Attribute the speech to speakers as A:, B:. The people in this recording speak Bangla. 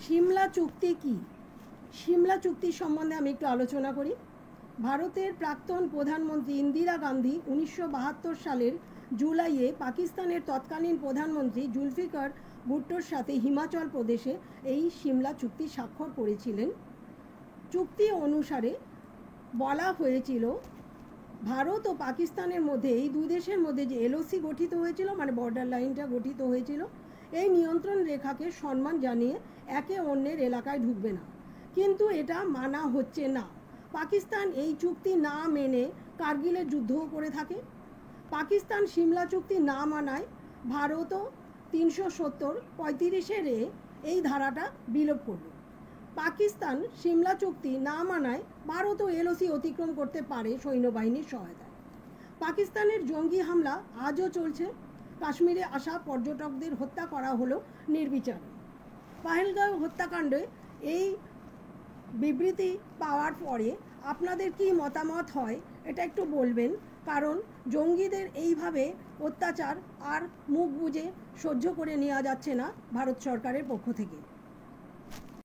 A: সিমলা চুক্তি কি? সিমলা চুক্তি সম্বন্ধে আমি একটু আলোচনা করি। ভারতের প্রাক্তন প্রধানমন্ত্রী ইন্দিরা গান্ধী 1972 সালের জুলাইয়ে পাকিস্তানের তৎকালীন প্রধানমন্ত্রী জুলফিকার ভুট্টোর সাথে হিমাচল প্রদেশে এই সিমলা চুক্তি স্বাক্ষর করেছিলেন। চুক্তি অনুসারে বলা হয়েছিল ভারত ও পাকিস্তানের মধ্যে, এই দুই দেশের মধ্যে যে এলওসি গঠিত হয়েছিল, মানে বর্ডার লাইনটা গঠিত হয়েছিল, এই নিয়ন্ত্রণ রেখাকে সম্মান জানিয়ে একে অন্যের এলাকায় ঢুকবে না। কিন্তু এটা মানা হচ্ছে না। পাকিস্তান এই চুক্তি না মেনে কার্গিলের যুদ্ধও করে থাকে। পাকিস্তান সিমলা চুক্তি না মানায় ভারতও 370(35) এই ধারাটা বিলোপ করল। পাকিস্তান সিমলা চুক্তি না মানায় ভারতও এলওসি অতিক্রম করতে পারে সৈন্যবাহিনীর সহায়তায়। পাকিস্তানের জঙ্গি হামলা আজও চলছে। কাশ্মীরে আসা পর্যটকদের হত্যা করা হলো নির্বিচারে। পাহেলগাঁও হত্যাকাণ্ডে এই বিবৃতি পাওয়ার পরে আপনাদের কি মতামত হয় এটা একটু বলবেন, কারণ জঙ্গিদের এইভাবে অত্যাচার আর মুখ বুজে সহ্য করে নেওয়া যাচ্ছে না ভারত সরকারের পক্ষ থেকে।